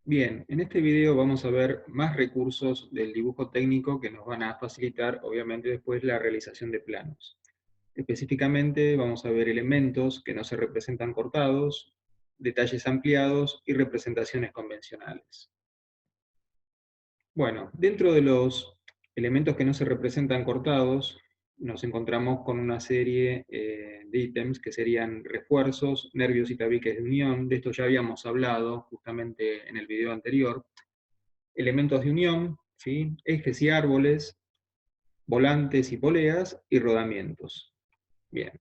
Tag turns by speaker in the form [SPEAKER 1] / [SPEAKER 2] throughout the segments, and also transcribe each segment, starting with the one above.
[SPEAKER 1] Bien, en este video vamos a ver más recursos del dibujo técnico que nos van a facilitar, obviamente, después la realización de planos. Específicamente vamos a ver elementos que no se representan cortados, detalles ampliados y representaciones convencionales. Bueno, dentro de los elementos que no se representan cortados, nos encontramos con una serie de ítems que serían refuerzos, nervios y tabiques de unión. De esto ya habíamos hablado justamente en el video anterior. Elementos de unión, ¿sí? Ejes y árboles, volantes y poleas y rodamientos. Bien.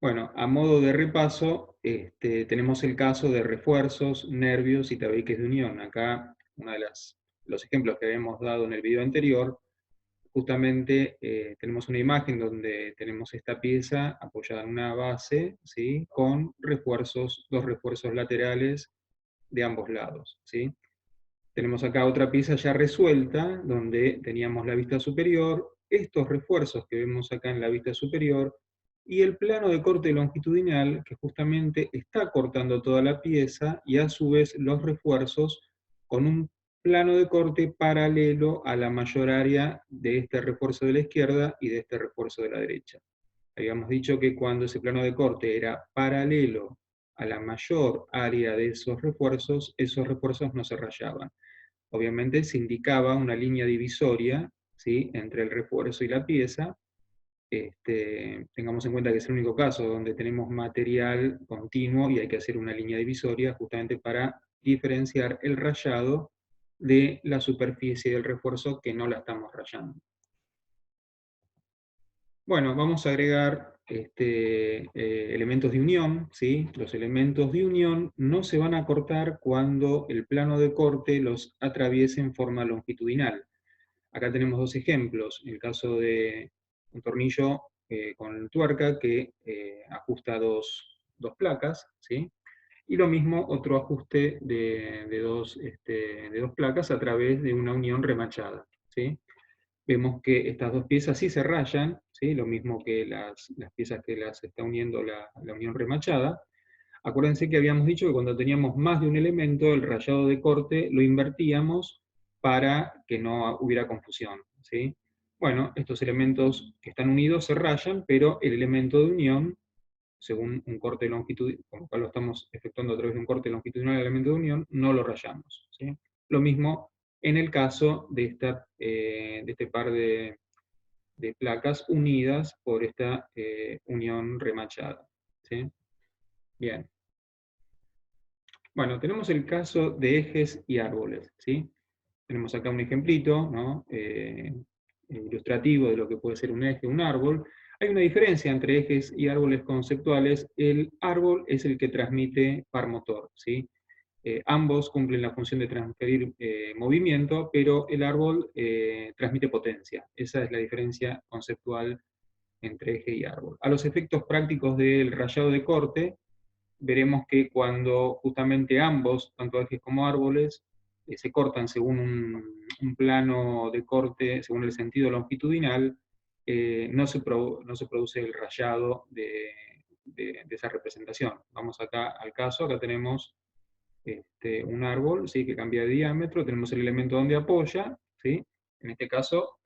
[SPEAKER 1] Bueno, a modo de repaso, tenemos el caso de refuerzos, nervios y tabiques de unión. Acá, uno de los ejemplos que habíamos dado en el video anterior, justamente tenemos una imagen donde tenemos esta pieza apoyada en una base, ¿sí? Con refuerzos, dos refuerzos laterales de ambos lados, ¿sí? Tenemos acá otra pieza ya resuelta, donde teníamos la vista superior, estos refuerzos que vemos acá en la vista superior, y el plano de corte longitudinal, que justamente está cortando toda la pieza, y a su vez los refuerzos con un plano de corte paralelo a la mayor área de este refuerzo de la izquierda y de este refuerzo de la derecha. Habíamos dicho que cuando ese plano de corte era paralelo a la mayor área de esos refuerzos no se rayaban. Obviamente se indicaba una línea divisoria, ¿sí?, entre el refuerzo y la pieza. Tengamos en cuenta que es el único caso donde tenemos material continuo y hay que hacer una línea divisoria justamente para diferenciar el rayado de la superficie del refuerzo que no la estamos rayando. Bueno, vamos a agregar elementos de unión, ¿sí? Los elementos de unión no se van a cortar cuando el plano de corte los atraviese en forma longitudinal. Acá tenemos dos ejemplos. El caso de un tornillo con tuerca que ajusta dos placas, ¿sí? Y lo mismo otro ajuste de dos placas a través de una unión remachada, ¿sí? Vemos que estas dos piezas sí se rayan, ¿sí? Lo mismo que las piezas que las está uniendo la unión remachada. Acuérdense que habíamos dicho que cuando teníamos más de un elemento, el rayado de corte lo invertíamos para que no hubiera confusión, ¿sí? Bueno, estos elementos que están unidos se rayan, pero el elemento de unión, según un corte longitudinal, con lo cual lo estamos efectuando a través de un corte longitudinal del elemento de unión, no lo rayamos, ¿sí? Lo mismo en el caso de este par de placas unidas por esta unión remachada, ¿sí? Bien. Bueno, tenemos el caso de ejes y árboles, ¿sí? Tenemos acá un ejemplito, ¿no? Ilustrativo de lo que puede ser un eje, un árbol. Hay una diferencia entre ejes y árboles conceptuales. El árbol es el que transmite par motor, ¿sí? Ambos cumplen la función de transferir movimiento, pero el árbol transmite potencia. Esa es la diferencia conceptual entre eje y árbol. A los efectos prácticos del rayado de corte, veremos que cuando justamente ambos, tanto ejes como árboles, se cortan según un plano de corte, según el sentido longitudinal, no se produce el rayado de esa representación. Vamos acá al caso, acá tenemos un árbol, ¿sí?, que cambia de diámetro, tenemos el elemento donde apoya, ¿sí? En este caso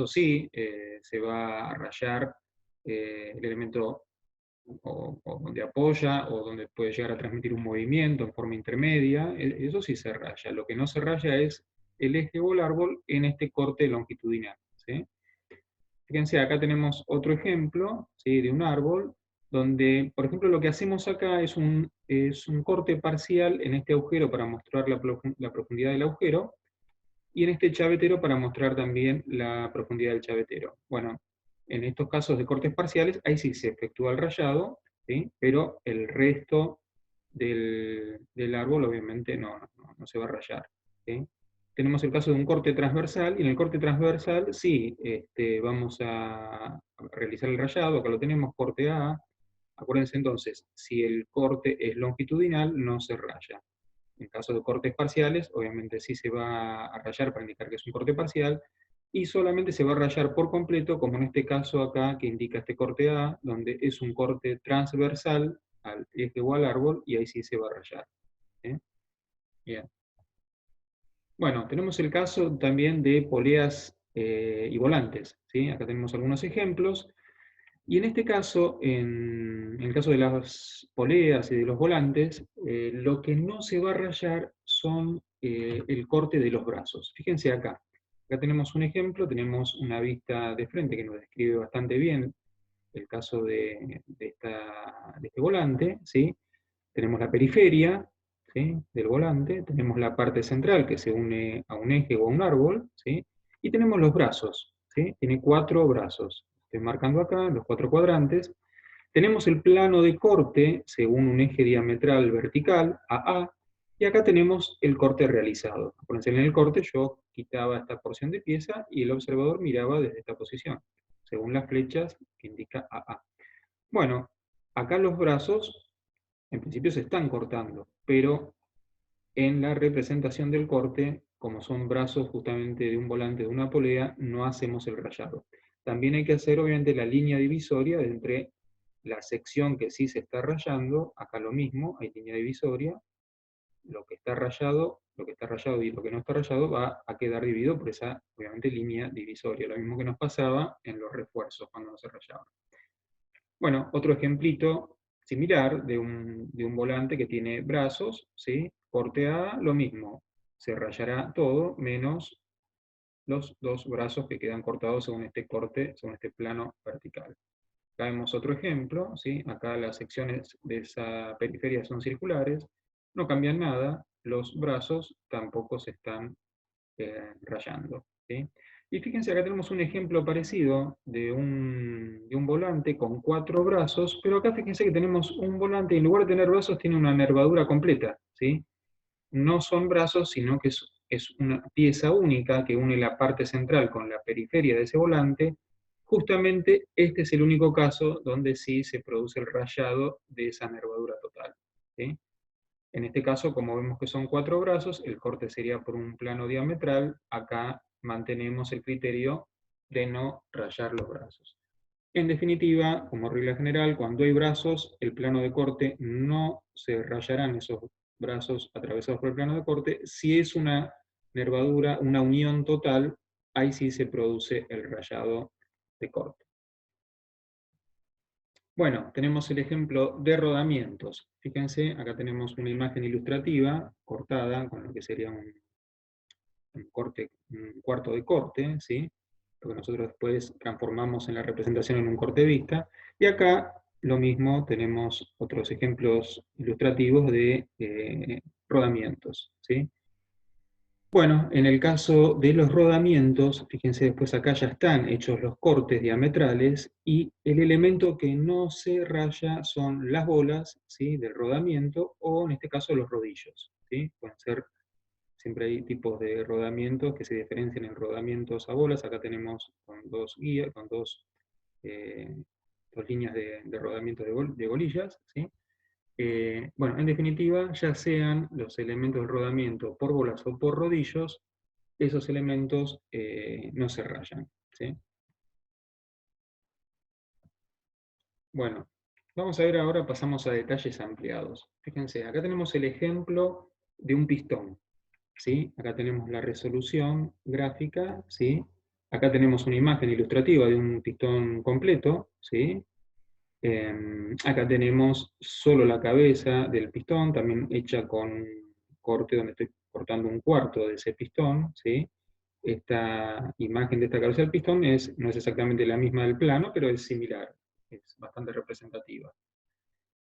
[SPEAKER 1] sí, se va a rayar el elemento o donde apoya, o donde puede llegar a transmitir un movimiento en forma intermedia, eso sí se raya. Lo que no se raya es el eje o el árbol en este corte longitudinal, ¿sí? Fíjense, acá tenemos otro ejemplo, ¿sí?, de un árbol, donde, por ejemplo, lo que hacemos acá es un corte parcial en este agujero para mostrar la profundidad del agujero, y en este chavetero para mostrar también la profundidad del chavetero. Bueno, en estos casos de cortes parciales, ahí sí se efectúa el rayado, ¿sí?, pero el resto del árbol obviamente no se va a rayar, ¿sí? Tenemos el caso de un corte transversal, y en el corte transversal sí vamos a realizar el rayado. Acá lo tenemos, corte A. Acuérdense entonces, si el corte es longitudinal, no se raya. En caso de cortes parciales, obviamente sí se va a rayar para indicar que es un corte parcial, y solamente se va a rayar por completo, como en este caso acá, que indica este corte A, donde es un corte transversal al eje o al árbol, y ahí sí se va a rayar, ¿sí? Bien. Bueno, tenemos el caso también de poleas y volantes, ¿sí? Acá tenemos algunos ejemplos. Y en este caso, en el caso de las poleas y de los volantes, lo que no se va a rayar son el corte de los brazos. Fíjense acá. Acá tenemos un ejemplo, tenemos una vista de frente que nos describe bastante bien el caso de este volante, ¿sí? Tenemos la periferia, ¿sí?, del volante, tenemos la parte central que se une a un eje o a un árbol, ¿sí? Y tenemos los brazos, ¿sí? Tiene 4 brazos. Estoy marcando acá los 4 cuadrantes. Tenemos el plano de corte según un eje diametral vertical, AA, y acá tenemos el corte realizado. Acuérdense, en el corte yo quitaba esta porción de pieza y el observador miraba desde esta posición, según las flechas que indica AA. Bueno, acá los brazos en principio se están cortando, pero en la representación del corte, como son brazos justamente de un volante de una polea, no hacemos el rayado. También hay que hacer obviamente la línea divisoria entre la sección que sí se está rayando, acá lo mismo, hay línea divisoria, lo que está rayado y lo que no está rayado va a quedar dividido por esa, obviamente, línea divisoria, lo mismo que nos pasaba en los refuerzos cuando no se rayaban. Bueno, otro ejemplito similar de un volante que tiene brazos, ¿sí? Corte A, lo mismo, se rayará todo menos los 2 brazos que quedan cortados según este corte, según este plano vertical. Acá vemos otro ejemplo, ¿sí? Acá las secciones de esa periferia son circulares, no cambian nada, los brazos tampoco se están rayando, ¿sí? Y fíjense, acá tenemos un ejemplo parecido de un volante con 4 brazos, pero acá fíjense que tenemos un volante y en lugar de tener brazos tiene una nervadura completa, ¿sí? No son brazos, sino que es una pieza única que une la parte central con la periferia de ese volante. Justamente este es el único caso donde sí se produce el rayado de esa nervadura total, ¿sí? En este caso, como vemos que son 4 brazos, el corte sería por un plano diametral. Acá mantenemos el criterio de no rayar los brazos. En definitiva, como regla general, cuando hay brazos, el plano de corte no se rayarán esos brazos atravesados por el plano de corte. Si es una nervadura, una unión total, ahí sí se produce el rayado de corte. Bueno, tenemos el ejemplo de rodamientos. Fíjense, acá tenemos una imagen ilustrativa, cortada, con lo que sería un cuarto de corte, ¿sí? Lo que nosotros después transformamos en la representación en un corte de vista. Y acá lo mismo, tenemos otros ejemplos ilustrativos de rodamientos, ¿sí? Bueno, en el caso de los rodamientos, fíjense después acá ya están hechos los cortes diametrales y el elemento que no se raya son las bolas, ¿sí?, del rodamiento, o en este caso los rodillos, ¿sí? Pueden ser, siempre hay tipos de rodamientos que se diferencian en rodamientos a bolas. Acá tenemos con dos guías, con eh, dos líneas de rodamiento de bolillas, ¿sí? Bueno, en definitiva, ya sean los elementos de rodamiento por bolas o por rodillos, esos elementos no se rayan, ¿sí? Bueno, vamos a ver ahora, pasamos a detalles ampliados. Fíjense, acá tenemos el ejemplo de un pistón, ¿sí? Acá tenemos la resolución gráfica, ¿sí? Acá tenemos una imagen ilustrativa de un pistón completo, ¿sí? Acá tenemos solo la cabeza del pistón, también hecha con corte donde estoy cortando un cuarto de ese pistón, ¿sí? Esta imagen de esta cabeza del pistón no es exactamente la misma del plano, pero es similar, es bastante representativa.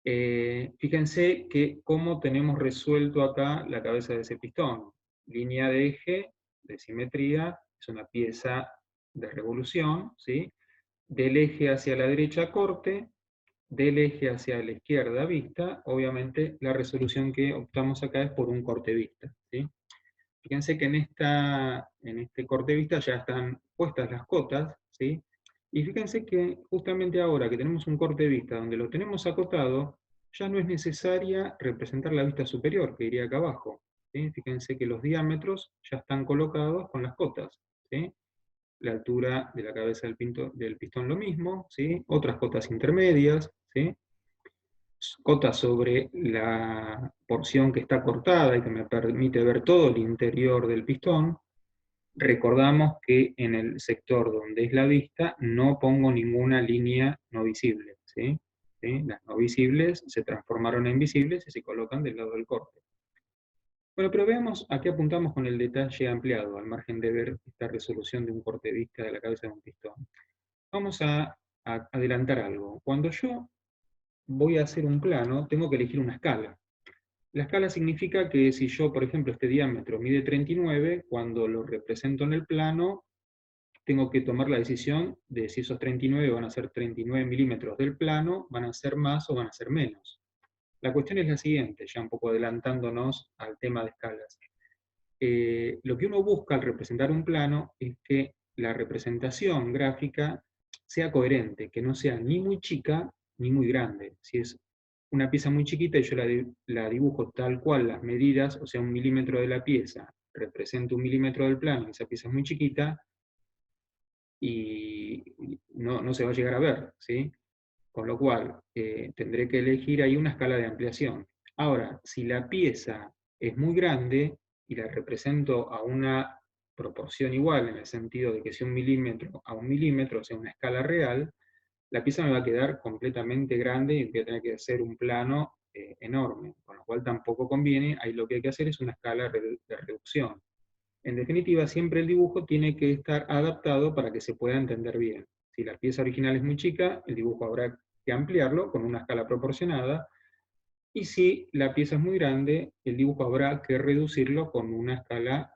[SPEAKER 1] Fíjense que cómo tenemos resuelto acá la cabeza de ese pistón. Línea de eje, de simetría, es una pieza de revolución, ¿sí? Del eje hacia la derecha corte, del eje hacia la izquierda vista. Obviamente la resolución que optamos acá es por un corte vista, ¿sí? Fíjense que en este corte vista ya están puestas las cotas, ¿sí? Y fíjense que justamente ahora que tenemos un corte vista donde lo tenemos acotado, ya no es necesaria representar la vista superior, que iría acá abajo, ¿sí? Fíjense que los diámetros ya están colocados con las cotas, ¿sí? La altura de la cabeza del pistón lo mismo, ¿sí? Otras cotas intermedias, ¿sí? cota sobre la porción que está cortada y que me permite ver todo el interior del pistón. Recordamos que en el sector donde es la vista no pongo ninguna línea no visible, ¿sí? ¿Sí? Las no visibles se transformaron en visibles y se colocan del lado del corte. Bueno, pero veamos a qué apuntamos con el detalle ampliado, al margen de ver esta resolución de un corte de vista de la cabeza de un pistón. Vamos a adelantar algo. Cuando yo voy a hacer un plano, tengo que elegir una escala. La escala significa que si yo, por ejemplo, este diámetro mide 39, cuando lo represento en el plano, tengo que tomar la decisión de si esos 39 van a ser 39 milímetros del plano, van a ser más o van a ser menos. La cuestión es la siguiente, ya un poco adelantándonos al tema de escalas. Lo que uno busca al representar un plano es que la representación gráfica sea coherente, que no sea ni muy chica ni muy grande. Si es una pieza muy chiquita y yo la dibujo tal cual las medidas, o sea, 1 milímetro de la pieza representa 1 milímetro del plano, y esa pieza es muy chiquita, y no se va a llegar a ver, ¿sí? Con lo cual, tendré que elegir ahí una escala de ampliación. Ahora, si la pieza es muy grande y la represento a una proporción igual, en el sentido de que sea 1 milímetro a 1 milímetro, o sea, una escala real, la pieza me va a quedar completamente grande y voy a tener que hacer un plano enorme, con lo cual tampoco conviene. Ahí lo que hay que hacer es una escala de reducción. En definitiva, siempre el dibujo tiene que estar adaptado para que se pueda entender bien. Si la pieza original es muy chica, el dibujo habrá que ampliarlo con una escala proporcionada, y si la pieza es muy grande, el dibujo habrá que reducirlo con una escala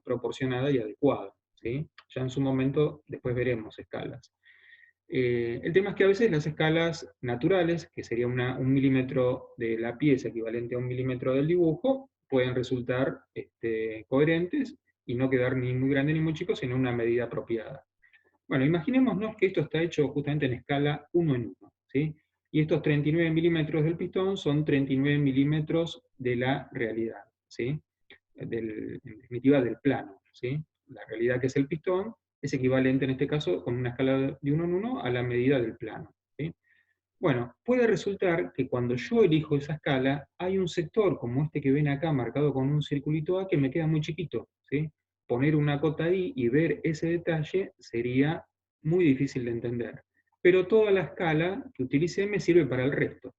[SPEAKER 1] proporcionada y adecuada, ¿sí? Ya en su momento, después veremos escalas. El tema es que a veces las escalas naturales, que sería 1 milímetro de la pieza equivalente a 1 milímetro del dibujo, pueden resultar coherentes y no quedar ni muy grande ni muy chico, sino una medida apropiada. Bueno, imaginémonos que esto está hecho justamente en escala 1 en 1, ¿sí? Y estos 39 milímetros del pistón son 39 milímetros de la realidad, ¿sí? En definitiva, del plano, ¿sí? La realidad que es el pistón es equivalente en este caso, con una escala de 1 en 1, a la medida del plano, ¿sí? Bueno, puede resultar que cuando yo elijo esa escala, hay un sector como este que ven acá marcado con un circulito A que me queda muy chiquito, ¿sí? Poner una cota ahí y ver ese detalle sería muy difícil de entender. Pero toda la escala que utilicé me sirve para el resto.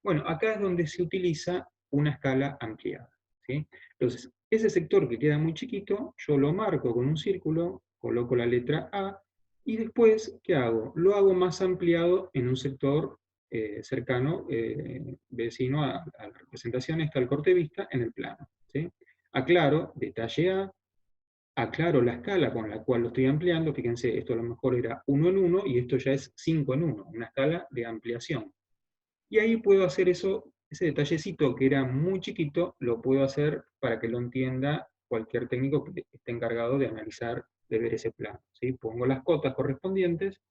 [SPEAKER 1] Bueno, acá es donde se utiliza una escala ampliada, ¿sí? Entonces, ese sector que queda muy chiquito, yo lo marco con un círculo, coloco la letra A, y después, ¿qué hago? Lo hago más ampliado en un sector cercano, vecino a la representación, está el corte vista en el plano, ¿sí? Aclaro, detalle A, aclaro la escala con la cual lo estoy ampliando. Fíjense, esto a lo mejor era 1 en 1 y esto ya es 5 en 1, una escala de ampliación. Y ahí puedo hacer eso, ese detallecito que era muy chiquito, lo puedo hacer para que lo entienda cualquier técnico que esté encargado de analizar, de ver ese plano, ¿sí? Pongo las cotas correspondientes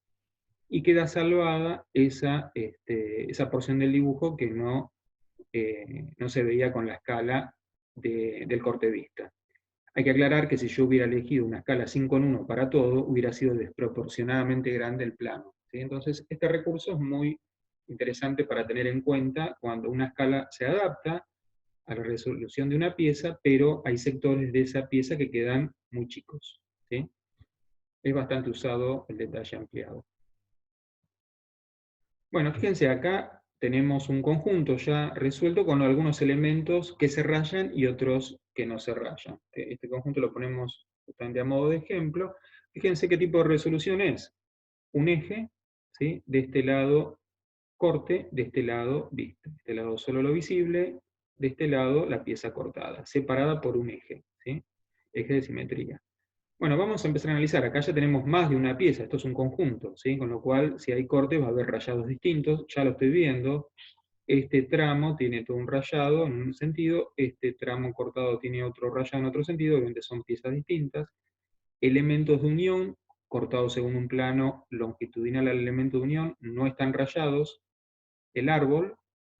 [SPEAKER 1] y queda salvada esa porción del dibujo que no se veía con la escala del corte vista. Hay que aclarar que si yo hubiera elegido una escala 5 en 1 para todo, hubiera sido desproporcionadamente grande el plano, ¿sí? Entonces, este recurso es muy interesante para tener en cuenta cuando una escala se adapta a la resolución de una pieza, pero hay sectores de esa pieza que quedan muy chicos, ¿sí? Es bastante usado el detalle ampliado. Bueno, fíjense, acá tenemos un conjunto ya resuelto con algunos elementos que se rayan y otros que no se rayan. Este conjunto lo ponemos justamente a modo de ejemplo. Fíjense qué tipo de resolución es. Un eje, ¿sí? De este lado corte, de este lado vista. De este lado solo lo visible, de este lado la pieza cortada, separada por un eje, ¿sí? Eje de simetría. Bueno, vamos a empezar a analizar. Acá ya tenemos más de una pieza, esto es un conjunto, ¿sí? Con lo cual, si hay cortes, va a haber rayados distintos. Ya lo estoy viendo. Este tramo tiene todo un rayado en un sentido, este tramo cortado tiene otro rayado en otro sentido, obviamente son piezas distintas. Elementos de unión, cortados según un plano longitudinal al elemento de unión, no están rayados. El árbol,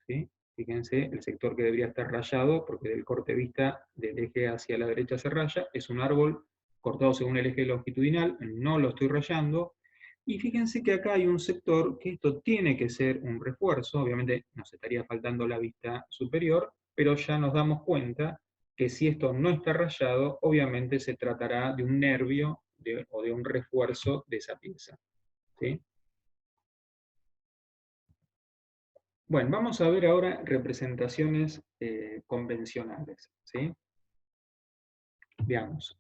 [SPEAKER 1] ¿sí? Fíjense, el sector que debería estar rayado, porque del corte vista del eje hacia la derecha se raya, es un árbol cortado según el eje longitudinal, no lo estoy rayando. Y fíjense que acá hay un sector que esto tiene que ser un refuerzo, obviamente nos estaría faltando la vista superior, pero ya nos damos cuenta que si esto no está rayado, obviamente se tratará de un nervio o de un refuerzo de esa pieza, ¿sí? Bueno, vamos a ver ahora representaciones convencionales, ¿sí? Veamos,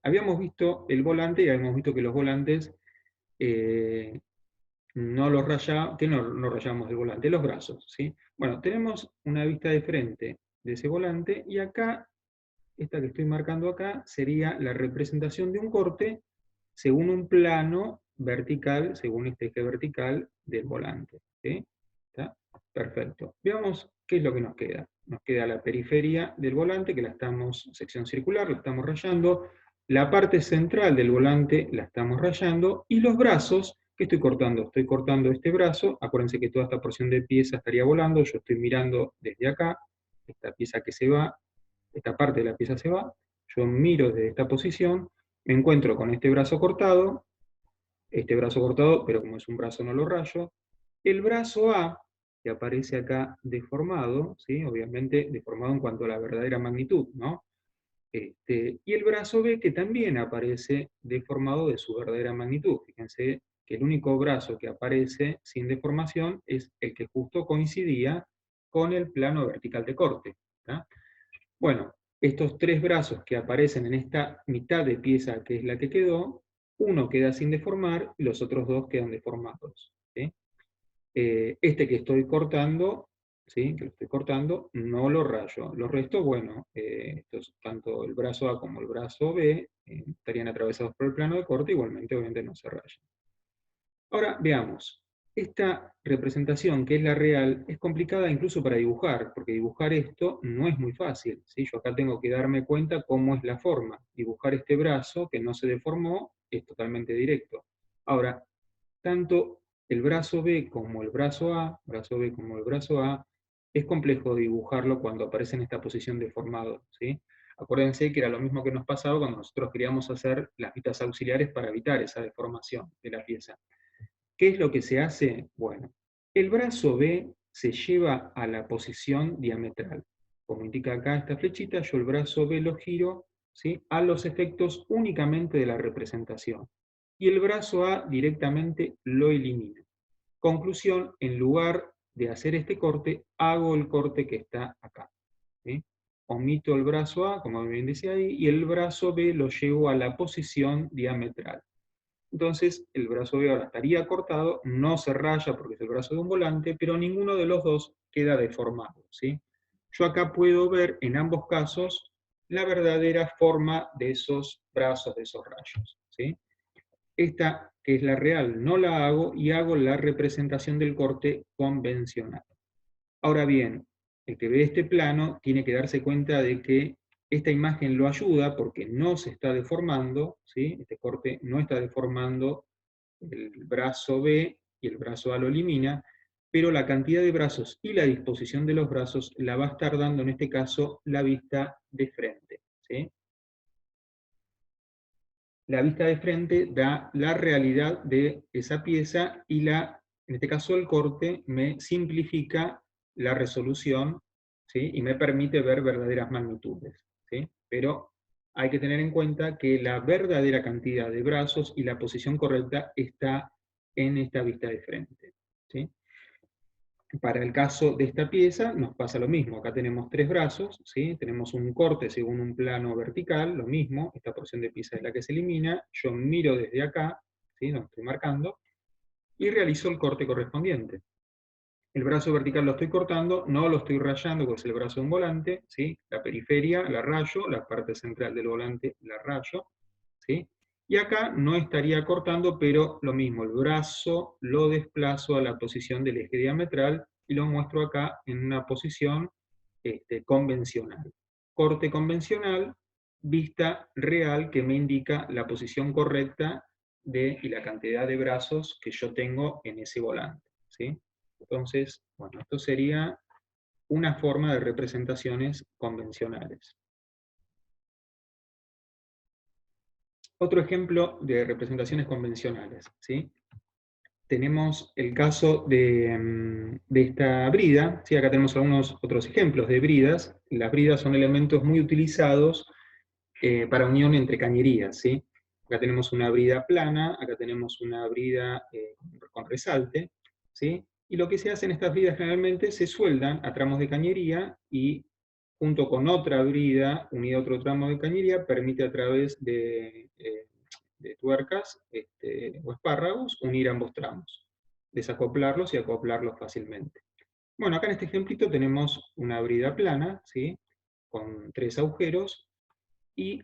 [SPEAKER 1] habíamos visto el volante y habíamos visto que los volantes eh, no los rayamos, que no rayamos el volante, los brazos, ¿sí? Bueno, tenemos una vista de frente de ese volante y acá, esta que estoy marcando acá, sería la representación de un corte según un plano vertical, según este eje vertical del volante, ¿sí? ¿Está? Perfecto. Veamos qué es lo que nos queda. Nos queda la periferia del volante, que la estamos, sección circular, la estamos rayando, la parte central del volante la estamos rayando, y los brazos, que estoy cortando? Estoy cortando este brazo, acuérdense que toda esta porción de pieza estaría volando, yo estoy mirando desde acá, esta pieza que se va, esta parte de la pieza se va, yo miro desde esta posición, me encuentro con este brazo cortado, pero como es un brazo no lo rayo. El brazo A, que aparece acá deformado, ¿sí? Obviamente deformado en cuanto a la verdadera magnitud, ¿no? Y el brazo B, que también aparece deformado de su verdadera magnitud. Fíjense que el único brazo que aparece sin deformación es el que justo coincidía con el plano vertical de corte. ¿Tá? Bueno, estos tres brazos que aparecen en esta mitad de pieza que es la que quedó, uno queda sin deformar y los otros dos quedan deformados. ¿Sí? Este que estoy cortando, ¿sí? Que lo estoy cortando, no lo rayo. Los restos, bueno, estos, tanto el brazo A como el brazo B estarían atravesados por el plano de corte, igualmente obviamente no se rayan. Ahora veamos, esta representación, que es la real, es complicada incluso para dibujar, porque dibujar esto no es muy fácil, ¿sí? Yo acá tengo que darme cuenta cómo es la forma. Dibujar este brazo, que no se deformó, es totalmente directo. Ahora, tanto el brazo B como el brazo A, brazo B como el brazo A, es complejo dibujarlo cuando aparece en esta posición deformado, ¿sí? Acuérdense que era lo mismo que nos pasaba cuando nosotros queríamos hacer las vistas auxiliares para evitar esa deformación de la pieza. ¿Qué es lo que se hace? Bueno, el brazo B se lleva a la posición diametral. Como indica acá esta flechita, yo el brazo B lo giro, ¿sí?, a los efectos únicamente de la representación. Y el brazo A directamente lo elimino. Conclusión, en lugar de hacer este corte, hago el corte que está acá. ¿Sí? Omito el brazo A, como bien decía ahí, y el brazo B lo llevo a la posición diametral. Entonces el brazo B ahora estaría cortado, no se raya porque es el brazo de un volante, pero ninguno de los dos queda deformado, ¿sí? Yo acá puedo ver en ambos casos la verdadera forma de esos brazos, de esos rayos, ¿sí? Esta, que es la real, no la hago y hago la representación del corte convencional. Ahora bien, el que ve este plano tiene que darse cuenta de que esta imagen lo ayuda porque no se está deformando, ¿sí? Este corte no está deformando el brazo B y el brazo A lo elimina, pero la cantidad de brazos y la disposición de los brazos la va a estar dando en este caso la vista de frente, ¿sí? La vista de frente da la realidad de esa pieza y en este caso el corte me simplifica la resolución, ¿sí? Y me permite ver verdaderas magnitudes, ¿sí? Pero hay que tener en cuenta que la verdadera cantidad de brazos y la posición correcta está en esta vista de frente, ¿sí? Para el caso de esta pieza nos pasa lo mismo, acá tenemos tres brazos, ¿sí? Tenemos un corte según un plano vertical, lo mismo, esta porción de pieza es la que se elimina, yo miro desde acá, ¿sí? Lo estoy marcando, y realizo el corte correspondiente. El brazo vertical lo estoy cortando, no lo estoy rayando, porque es el brazo de un volante, ¿sí? La periferia la rayo, la parte central del volante la rayo, ¿sí? Y acá no estaría cortando, pero lo mismo, el brazo lo desplazo a la posición del eje diametral y lo muestro acá en una posición convencional. Corte convencional, vista real que me indica la posición correcta y la cantidad de brazos que yo tengo en ese volante, ¿sí? Entonces, bueno, esto sería una forma de representaciones convencionales. Otro ejemplo de representaciones convencionales, ¿sí? Tenemos el caso de esta brida, ¿sí? Acá tenemos algunos otros ejemplos de bridas. Las bridas son elementos muy utilizados para unión entre cañerías, ¿sí? Acá tenemos una brida plana, acá tenemos una brida con resalte, ¿sí? Y lo que se hace en estas bridas generalmente se sueldan a tramos de cañería y junto con otra brida unida a otro tramo de cañería permite a través de tuercas o espárragos unir ambos tramos, desacoplarlos y acoplarlos fácilmente. Bueno, acá en este ejemplito tenemos una brida plana, ¿sí? Con 3 agujeros, y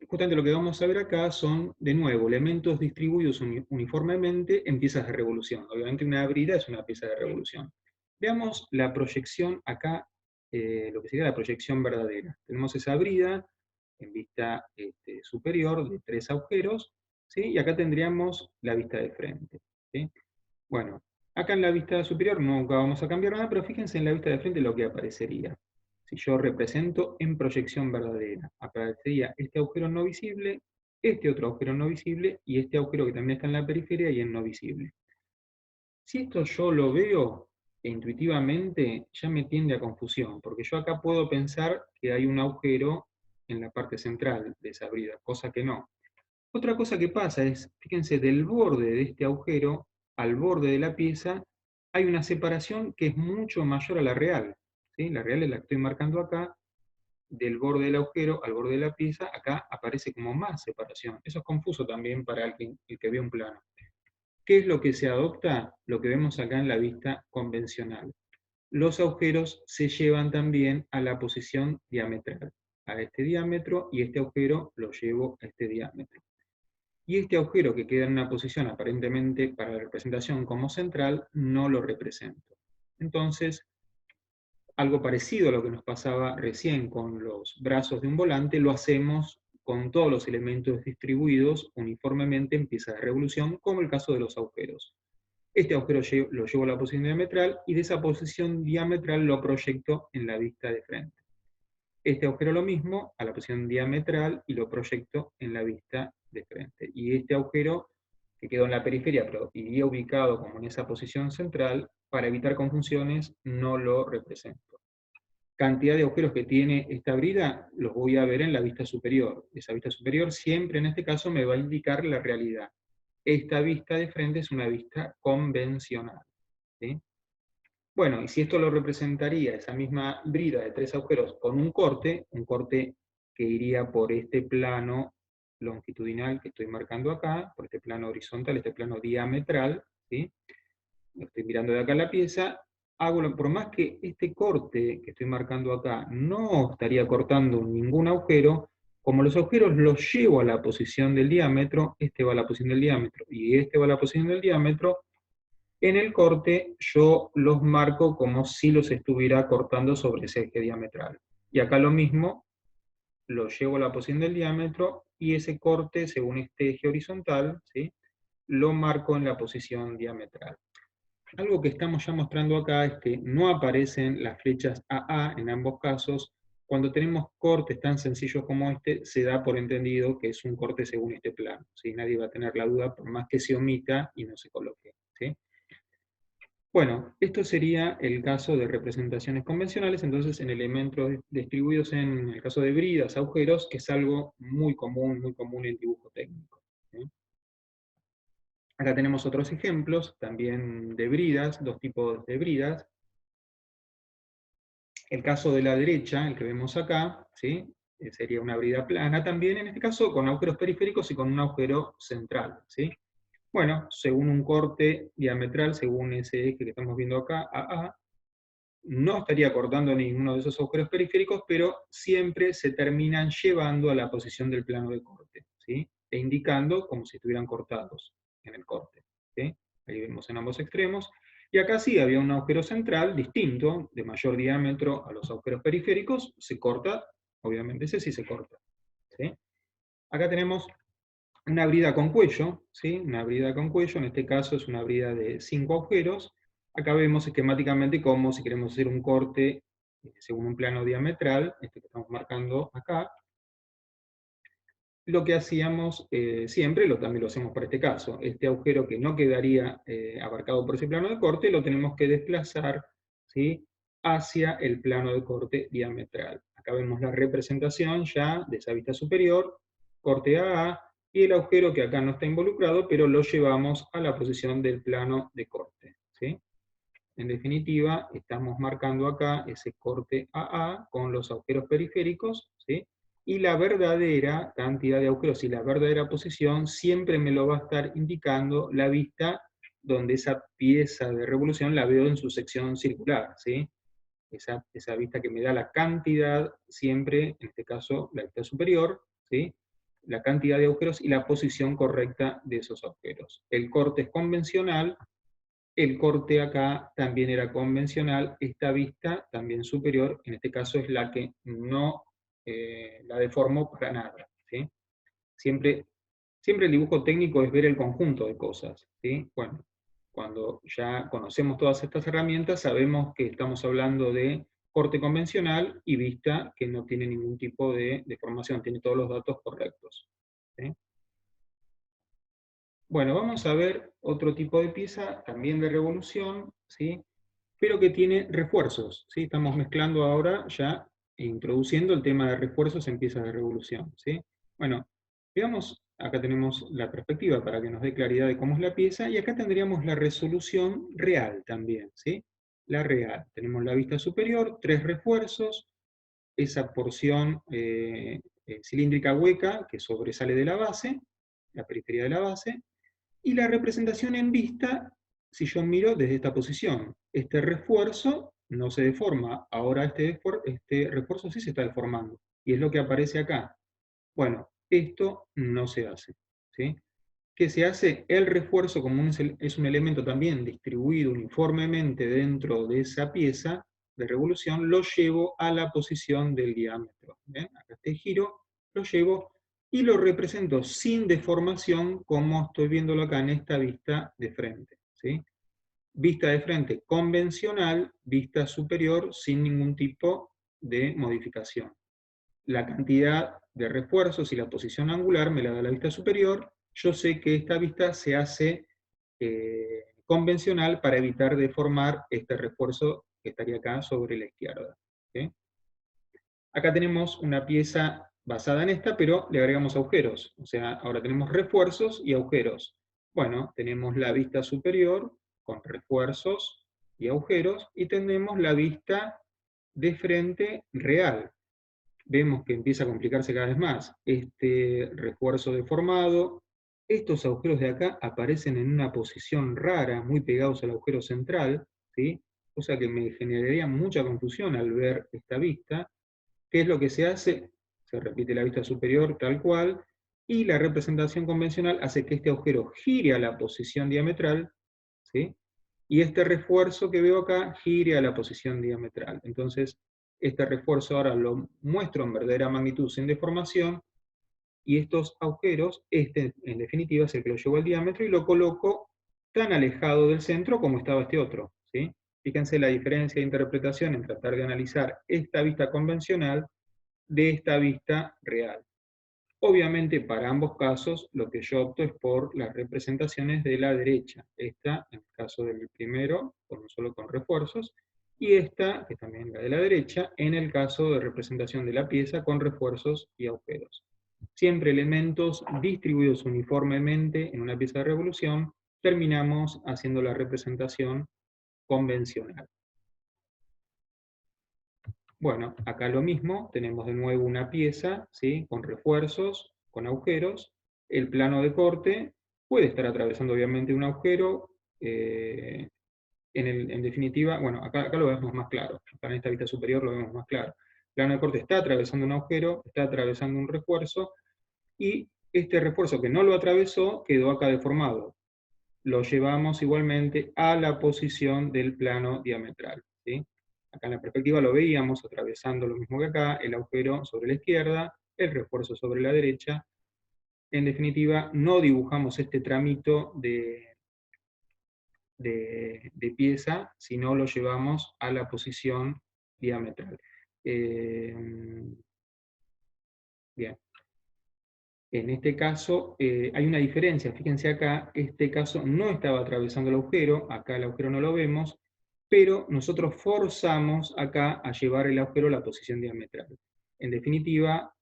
[SPEAKER 1] justamente lo que vamos a ver acá son, de nuevo, elementos distribuidos uniformemente en piezas de revolución. Obviamente una brida es una pieza de revolución. Veamos la proyección acá, lo que sería la proyección verdadera. Tenemos esa brida en vista superior de 3 agujeros, ¿sí? Y acá tendríamos la vista de frente, ¿sí? Bueno, acá en la vista superior nunca vamos a cambiar nada, pero fíjense en la vista de frente lo que aparecería. Si yo represento en proyección verdadera, aparecería este agujero no visible, este otro agujero no visible, y este agujero que también está en la periferia y en no visible. Si esto yo lo veo intuitivamente, ya me tiende a confusión, porque yo acá puedo pensar que hay un agujero en la parte central de esa brida, cosa que no. Otra cosa que pasa es, fíjense, del borde de este agujero al borde de la pieza hay una separación que es mucho mayor a la real, ¿sí? La real es la que estoy marcando acá, del borde del agujero al borde de la pieza, acá aparece como más separación. Eso es confuso también para el que ve un plano. ¿Qué es lo que se adopta? Lo que vemos acá en la vista convencional. Los agujeros se llevan también a la posición diametral, a este diámetro, y este agujero lo llevo a este diámetro. Y este agujero que queda en una posición aparentemente para la representación como central, no lo represento. Entonces, algo parecido a lo que nos pasaba recién con los brazos de un volante, lo hacemos con todos los elementos distribuidos uniformemente en piezas de revolución, como el caso de los agujeros. Este agujero lo llevo a la posición diametral y de esa posición diametral lo proyecto en la vista de frente. Este agujero lo mismo, a la posición diametral, y lo proyecto en la vista de frente. Y este agujero, que quedó en la periferia, pero iría ubicado como en esa posición central, para evitar confusiones, no lo represento. Cantidad de agujeros que tiene esta brida, los voy a ver en la vista superior. Esa vista superior siempre, en este caso, me va a indicar la realidad. Esta vista de frente es una vista convencional, ¿sí? Bueno, y si esto lo representaría, esa misma brida de 3 agujeros, con un corte que iría por este plano longitudinal que estoy marcando acá, por este plano horizontal, este plano diametral, ¿sí? Lo estoy mirando de acá la pieza, por más que este corte que estoy marcando acá no estaría cortando ningún agujero, como los agujeros los llevo a la posición del diámetro, este va a la posición del diámetro y este va a la posición del diámetro, en el corte yo los marco como si los estuviera cortando sobre ese eje diametral. Y acá lo mismo, lo llevo a la posición del diámetro y ese corte, según este eje horizontal, ¿sí?, lo marco en la posición diametral. Algo que estamos ya mostrando acá es que no aparecen las flechas AA en ambos casos. Cuando tenemos cortes tan sencillos como este, se da por entendido que es un corte según este plano, ¿sí? Nadie va a tener la duda por más que se omita y no se coloque, ¿sí? Bueno, esto sería el caso de representaciones convencionales, entonces en elementos distribuidos en el caso de bridas, agujeros, que es algo muy común en dibujo técnico, ¿sí? Acá tenemos otros ejemplos, también de bridas, dos tipos de bridas. El caso de la derecha, el que vemos acá, ¿sí?, sería una brida plana también, en este caso con agujeros periféricos y con un agujero central, ¿sí? Bueno, según un corte diametral, según ese eje que estamos viendo acá, AA, no estaría cortando ninguno de esos agujeros periféricos, pero siempre se terminan llevando a la posición del plano de corte, ¿sí?, e indicando como si estuvieran cortados en el corte, ¿sí? Ahí vemos en ambos extremos. Y acá sí había un agujero central distinto, de mayor diámetro a los agujeros periféricos, se corta, obviamente ese sí se corta, ¿sí? Acá tenemos una brida con cuello, ¿sí? Una brida con cuello, en este caso es una brida de 5 agujeros. Acá vemos esquemáticamente cómo, si queremos hacer un corte según un plano diametral, este que estamos marcando acá, lo que hacíamos siempre, también lo hacemos para este caso, este agujero que no quedaría abarcado por ese plano de corte, lo tenemos que desplazar, ¿sí?, hacia el plano de corte diametral. Acá vemos la representación ya de esa vista superior, corte AA, y el agujero que acá no está involucrado, pero lo llevamos a la posición del plano de corte, ¿sí? En definitiva, estamos marcando acá ese corte AA con los agujeros periféricos, ¿sí? Y la verdadera cantidad de agujeros y la verdadera posición siempre me lo va a estar indicando la vista donde esa pieza de revolución la veo en su sección circular, ¿sí? Esa vista que me da la cantidad, siempre, en este caso, la vista superior, ¿sí?, la cantidad de agujeros y la posición correcta de esos agujeros. El corte es convencional, el corte acá también era convencional, esta vista también superior, en este caso es la que no la deformó para nada, ¿sí? Siempre, siempre el dibujo técnico es ver el conjunto de cosas, ¿sí? Bueno, cuando ya conocemos todas estas herramientas, sabemos que estamos hablando de corte convencional y vista que no tiene ningún tipo de deformación, tiene todos los datos correctos, ¿sí? Bueno, vamos a ver otro tipo de pieza, también de revolución, ¿sí?, pero que tiene refuerzos, ¿sí? Estamos mezclando ahora ya, introduciendo el tema de refuerzos en piezas de revolución, ¿sí? Bueno, veamos, acá tenemos la perspectiva para que nos dé claridad de cómo es la pieza, y acá tendríamos la resolución real también, ¿sí? La real. Tenemos la vista superior, 3 refuerzos, esa porción cilíndrica hueca que sobresale de la base, la periferia de la base, y la representación en vista, si yo miro desde esta posición, este refuerzo no se deforma, ahora este refuerzo sí se está deformando, y es lo que aparece acá. Bueno, esto no se hace, ¿sí? ¿Qué se hace? El refuerzo, como es un elemento también distribuido uniformemente dentro de esa pieza de revolución, lo llevo a la posición del diámetro. ¿Ven? Acá este giro, lo llevo y lo represento sin deformación, como estoy viéndolo acá en esta vista de frente, ¿sí? Vista de frente convencional, vista superior sin ningún tipo de modificación. La cantidad de refuerzos y la posición angular me la da la vista superior. Yo sé que esta vista se hace convencional para evitar deformar este refuerzo que estaría acá sobre la izquierda, ¿sí? Acá tenemos una pieza basada en esta, pero le agregamos agujeros. O sea, ahora tenemos refuerzos y agujeros. Bueno, tenemos la vista superior con refuerzos y agujeros, y tenemos la vista de frente real. Vemos que empieza a complicarse cada vez más. Este refuerzo deformado, estos agujeros de acá aparecen en una posición rara, muy pegados al agujero central, ¿sí? Cosa que me generaría mucha confusión al ver esta vista. ¿Qué es lo que se hace? Se repite la vista superior tal cual, y la representación convencional hace que este agujero gire a la posición diametral, ¿sí?, y este refuerzo que veo acá gire a la posición diametral. Entonces, este refuerzo ahora lo muestro en verdadera magnitud sin deformación, y estos agujeros, este en definitiva es el que lo llevo al diámetro y lo coloco tan alejado del centro como estaba este otro, ¿sí? Fíjense la diferencia de interpretación en tratar de analizar esta vista convencional de esta vista real. Obviamente, para ambos casos, lo que yo opto es por las representaciones de la derecha. Esta, en el caso del primero, solo con refuerzos, y esta, que también es la de la derecha, en el caso de representación de la pieza con refuerzos y agujeros. Siempre elementos distribuidos uniformemente en una pieza de revolución, terminamos haciendo la representación convencional. Bueno, acá lo mismo, tenemos de nuevo una pieza, ¿sí?, con refuerzos, con agujeros. El plano de corte puede estar atravesando obviamente un agujero. En definitiva, bueno, acá lo vemos más claro. Acá en esta vista superior lo vemos más claro. El plano de corte está atravesando un agujero, está atravesando un refuerzo, y este refuerzo que no lo atravesó quedó acá deformado. Lo llevamos igualmente a la posición del plano diametral, ¿sí? Acá en la perspectiva lo veíamos atravesando lo mismo que acá, el agujero sobre la izquierda, el refuerzo sobre la derecha. En definitiva, no dibujamos este tramito de pieza, sino lo llevamos a la posición diametral. Bien. En este caso hay una diferencia, fíjense acá, este caso no estaba atravesando el agujero, acá el agujero no lo vemos, pero nosotros forzamos acá a llevar el agujero a la posición diametral. En definitiva,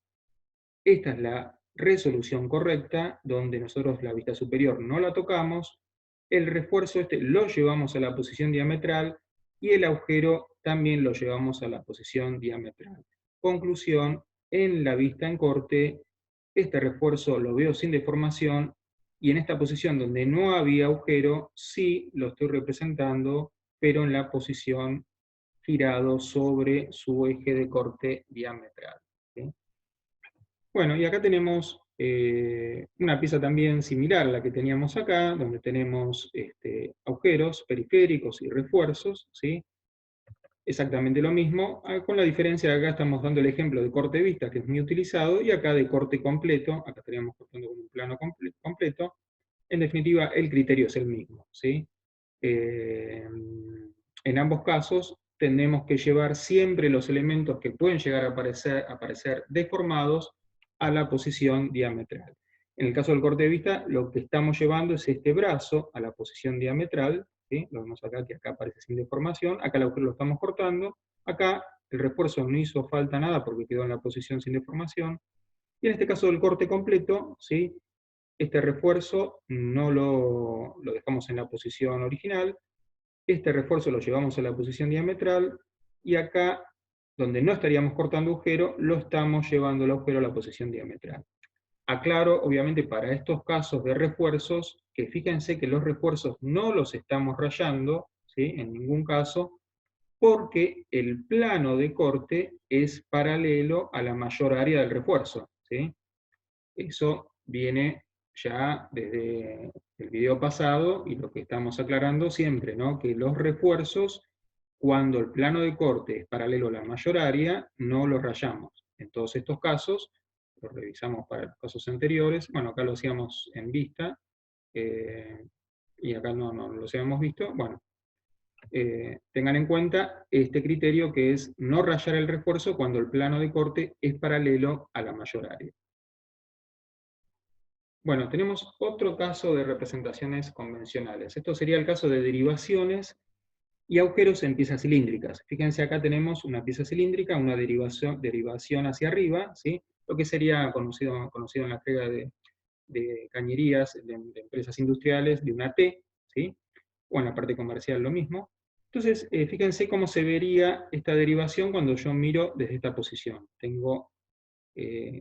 [SPEAKER 1] esta es la resolución correcta, donde nosotros la vista superior no la tocamos, el refuerzo este lo llevamos a la posición diametral, y el agujero también lo llevamos a la posición diametral. Conclusión, en la vista en corte, este refuerzo lo veo sin deformación, y en esta posición donde no había agujero, sí lo estoy representando, pero en la posición girado sobre su eje de corte diametral. ¿Sí? Bueno, y acá tenemos una pieza también similar a la que teníamos acá, donde tenemos agujeros periféricos y refuerzos, ¿sí? Exactamente lo mismo, con la diferencia de acá estamos dando el ejemplo de corte de vista, que es muy utilizado, y acá de corte completo, acá estaríamos cortando con un plano completo. En definitiva, el criterio es el mismo, ¿sí? En ambos casos, tenemos que llevar siempre los elementos que pueden llegar a aparecer deformados a la posición diametral. En el caso del corte de vista, lo que estamos llevando es este brazo a la posición diametral, ¿sí? Lo vemos acá, que acá aparece sin deformación, acá el agujero lo estamos cortando, acá el refuerzo no hizo falta nada porque quedó en la posición sin deformación, y en este caso del corte completo, ¿sí? Este refuerzo no lo dejamos en la posición original, este refuerzo lo llevamos a la posición diametral, y acá, donde no estaríamos cortando agujero, lo estamos llevando el agujero a la posición diametral. Aclaro, obviamente, para estos casos de refuerzos, que fíjense que los refuerzos no los estamos rayando, ¿sí? En ningún caso, porque el plano de corte es paralelo a la mayor área del refuerzo, ¿sí? Eso viene ya desde el video pasado, y lo que estamos aclarando siempre, ¿no? Que los refuerzos, cuando el plano de corte es paralelo a la mayor área, no los rayamos. En todos estos casos, lo revisamos para los casos anteriores, bueno, acá lo hacíamos en vista, y acá no los habíamos visto, bueno, tengan en cuenta este criterio, que es no rayar el refuerzo cuando el plano de corte es paralelo a la mayor área. Bueno, tenemos otro caso de representaciones convencionales. Esto sería el caso de derivaciones y agujeros en piezas cilíndricas. Fíjense, acá tenemos una pieza cilíndrica, una derivación hacia arriba, ¿sí? Lo que sería conocido en la jerga de cañerías, de empresas industriales, de una T, ¿sí? O en la parte comercial lo mismo. Entonces, fíjense cómo se vería esta derivación cuando yo miro desde esta posición. Tengo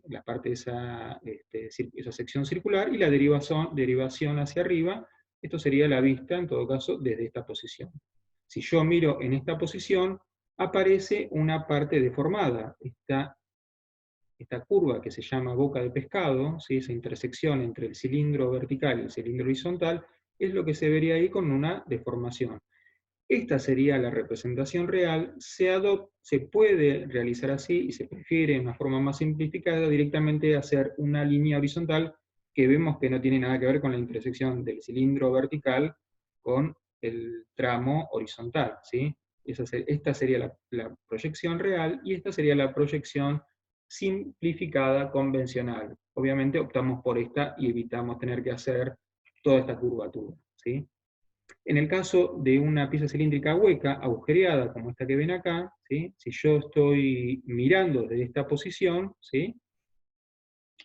[SPEAKER 1] la parte de esa sección circular, y la derivación hacia arriba. Esto sería la vista, en todo caso, desde esta posición. Si yo miro en esta posición, aparece una parte deformada. Esta curva que se llama boca de pescado, ¿sí? Esa intersección entre el cilindro vertical y el cilindro horizontal, es lo que se vería ahí con una deformación. Esta sería la representación real, se puede realizar así, y se prefiere en una forma más simplificada directamente hacer una línea horizontal, que vemos que no tiene nada que ver con la intersección del cilindro vertical con el tramo horizontal, ¿sí? Esta sería la proyección real, y esta sería la proyección simplificada convencional. Obviamente optamos por esta y evitamos tener que hacer toda esta curvatura, ¿sí? En el caso de una pieza cilíndrica hueca, agujereada, como esta que ven acá, ¿sí? Si yo estoy mirando desde esta posición, ¿sí?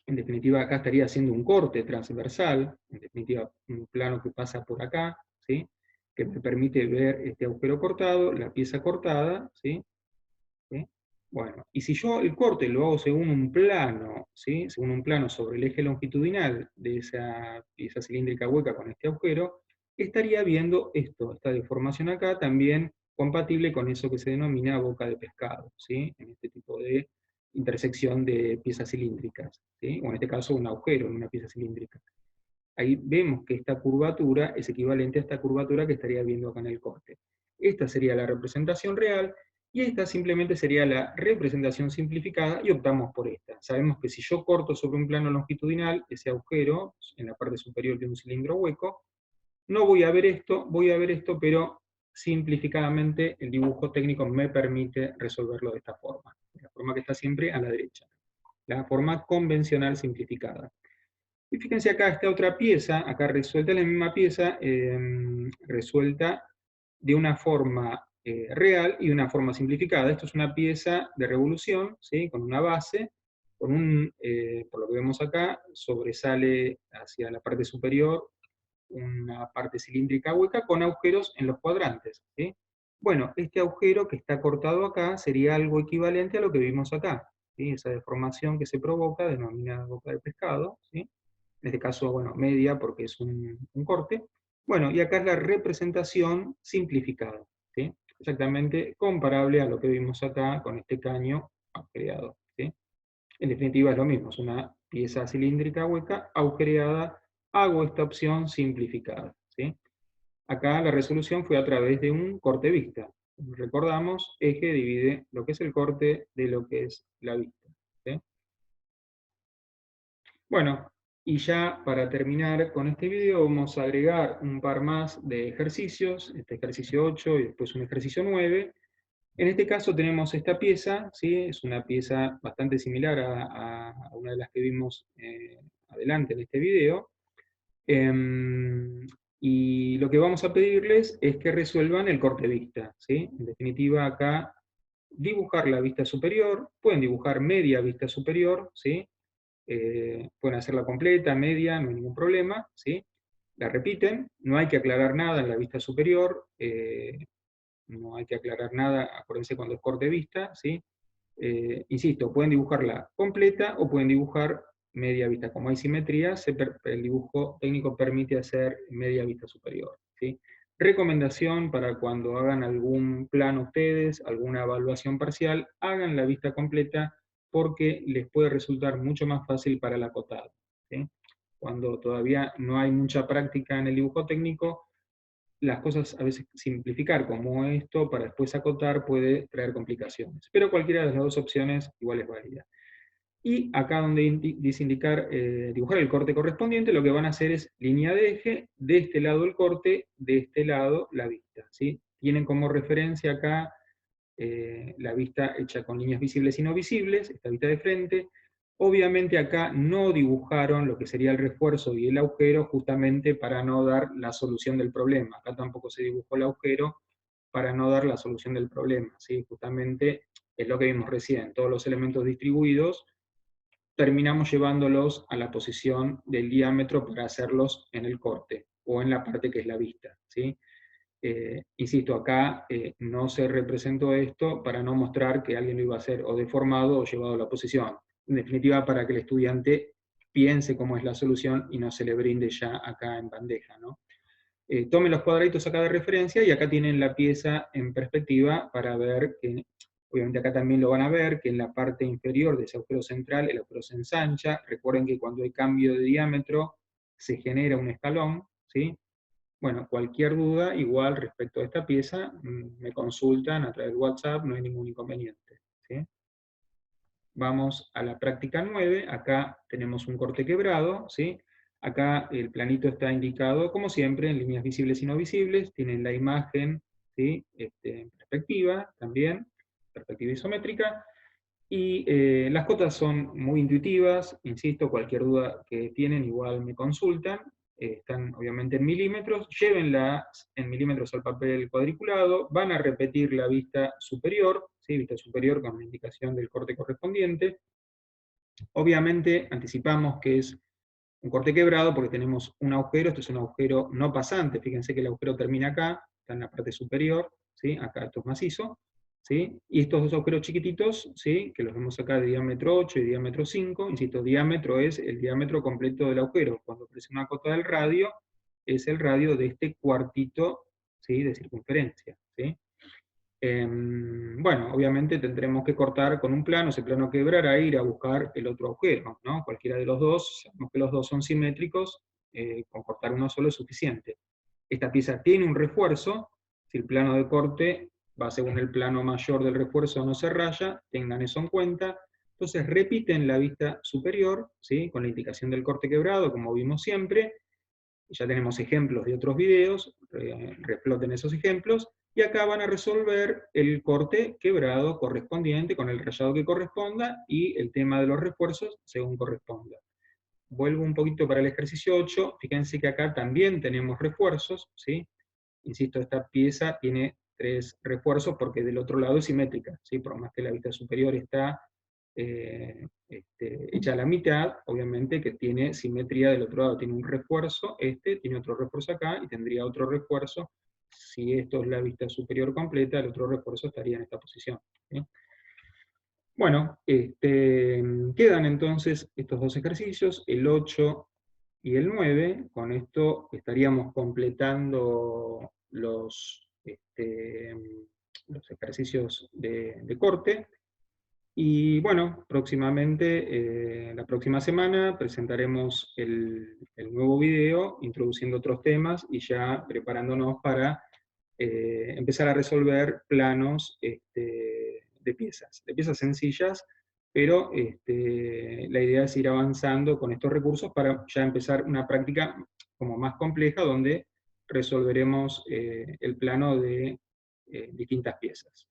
[SPEAKER 1] En definitiva acá estaría haciendo un corte transversal, en definitiva un plano que pasa por acá, ¿sí? Que me permite ver este agujero cortado, la pieza cortada, ¿sí? ¿Sí? Bueno, y si yo el corte lo hago según un plano, ¿sí? Según un plano sobre el eje longitudinal de esa pieza cilíndrica hueca con este agujero, estaría viendo esta deformación acá, también compatible con eso que se denomina boca de pescado, ¿sí? En este tipo de intersección de piezas cilíndricas, ¿sí? O en este caso un agujero en una pieza cilíndrica. Ahí vemos que esta curvatura es equivalente a esta curvatura que estaría viendo acá en el corte. Esta sería la representación real, y esta simplemente sería la representación simplificada, y optamos por esta. Sabemos que si yo corto sobre un plano longitudinal ese agujero en la parte superior de un cilindro hueco, no voy a ver esto, voy a ver esto, pero simplificadamente el dibujo técnico me permite resolverlo de esta forma, la forma que está siempre a la derecha, la forma convencional simplificada. Y fíjense acá esta otra pieza, acá resuelta la misma pieza, resuelta de una forma real y una forma simplificada. Esto es una pieza de revolución, ¿sí? Con una base, por lo que vemos acá, sobresale hacia la parte superior una parte cilíndrica hueca con agujeros en los cuadrantes, ¿sí? Bueno, este agujero que está cortado acá sería algo equivalente a lo que vimos acá, ¿sí? Esa deformación que se provoca, denominada boca de pescado, ¿sí? En este caso, bueno, media porque es un corte. Bueno, y acá es la representación simplificada, ¿sí? Exactamente comparable a lo que vimos acá con este caño agujereado, ¿sí? En definitiva es lo mismo, es una pieza cilíndrica hueca agujereada. Hago esta opción simplificada, ¿sí? Acá la resolución fue a través de un corte vista. Recordamos, eje divide lo que es el corte de lo que es la vista, ¿sí? Bueno, y ya para terminar con este video vamos a agregar un par más de ejercicios, este ejercicio 8 y después un ejercicio 9. En este caso tenemos esta pieza, ¿sí? Es una pieza bastante similar a una de las que vimos adelante en este video. Y lo que vamos a pedirles es que resuelvan el corte vista, ¿sí? En definitiva acá dibujar la vista superior, pueden dibujar media vista superior, ¿sí? Pueden hacerla completa, media, no hay ningún problema, ¿sí? La repiten, no hay que aclarar nada en la vista superior, no hay que aclarar nada, acuérdense cuando es corte vista, ¿sí? Insisto, pueden dibujarla completa o pueden dibujar media vista. Como hay simetría, el dibujo técnico permite hacer media vista superior, ¿sí? Recomendación para cuando hagan algún plano ustedes, alguna evaluación parcial, hagan la vista completa porque les puede resultar mucho más fácil para el acotado, ¿sí? Cuando todavía no hay mucha práctica en el dibujo técnico, las cosas a veces simplificar como esto para después acotar puede traer complicaciones. Pero cualquiera de las dos opciones igual es válida. Y acá donde dice indicar, dibujar el corte correspondiente, lo que van a hacer es línea de eje, de este lado el corte, de este lado la vista, ¿sí? Tienen como referencia acá la vista hecha con líneas visibles y no visibles, esta vista de frente. Obviamente acá no dibujaron lo que sería el refuerzo y el agujero justamente para no dar la solución del problema. Acá tampoco se dibujó el agujero para no dar la solución del problema, ¿sí? Justamente es lo que vimos recién, todos los elementos distribuidos terminamos llevándolos a la posición del diámetro para hacerlos en el corte, o en la parte que es la vista, ¿sí? Insisto, acá no se representó esto para no mostrar que alguien lo iba a hacer o deformado o llevado a la posición. En definitiva, para que el estudiante piense cómo es la solución y no se le brinde ya acá en bandeja, ¿no? Tomen los cuadraditos acá de referencia y acá tienen la pieza en perspectiva para ver que, obviamente acá también lo van a ver, que en la parte inferior de ese agujero central el agujero se ensancha. Recuerden que cuando hay cambio de diámetro se genera un escalón, ¿sí? Bueno, cualquier duda, igual respecto a esta pieza, me consultan a través de WhatsApp, no hay ningún inconveniente, ¿sí? Vamos a la práctica 9, acá tenemos un corte quebrado, ¿sí? Acá el planito está indicado, como siempre, en líneas visibles y no visibles, tienen la imagen, ¿sí? En perspectiva también, perspectiva isométrica, y las cotas son muy intuitivas, insisto, cualquier duda que tienen igual me consultan, están obviamente en milímetros, llévenlas en milímetros al papel cuadriculado, van a repetir la vista superior, ¿sí? Vista superior con la indicación del corte correspondiente. Obviamente anticipamos que es un corte quebrado porque tenemos un agujero, esto es un agujero no pasante, fíjense que el agujero termina acá, está en la parte superior, ¿sí? Acá esto es macizo, ¿sí? Y estos dos agujeros chiquititos, ¿sí? Que los vemos acá de diámetro 8 y diámetro 5, insisto, diámetro es el diámetro completo del agujero, cuando aparece una cota del radio, es el radio de este cuartito, ¿sí? De circunferencia, ¿sí? Bueno, obviamente tendremos que cortar con un plano, ese plano quebrará e ir a buscar el otro agujero, ¿no? Cualquiera de los dos, sabemos que los dos son simétricos, con cortar uno solo es suficiente. Esta pieza tiene un refuerzo, si el plano de corte va según el plano mayor del refuerzo no se raya, tengan eso en cuenta. Entonces repiten la vista superior, ¿sí? Con la indicación del corte quebrado, como vimos siempre. Ya tenemos ejemplos de otros videos, refloten esos ejemplos, y acá van a resolver el corte quebrado correspondiente con el rayado que corresponda y el tema de los refuerzos según corresponda. vuelvo un poquito para el ejercicio 8, fíjense que acá también tenemos refuerzos, ¿sí? Insisto, esta pieza tiene 3 refuerzos porque del otro lado es simétrica, ¿sí? Por más que la vista superior está hecha a la mitad, obviamente que tiene simetría del otro lado, tiene un refuerzo, tiene otro refuerzo acá, y tendría otro refuerzo. Si esto es la vista superior completa, el otro refuerzo estaría en esta posición, ¿sí? Bueno, quedan entonces estos dos ejercicios, el 8 y el 9. Con esto estaríamos completando los ejercicios de corte. Y bueno, próximamente, la próxima semana, presentaremos el nuevo video, introduciendo otros temas y ya preparándonos para empezar a resolver planos de piezas sencillas, pero la idea es ir avanzando con estos recursos para ya empezar una práctica como más compleja, donde resolveremos el plano de distintas piezas.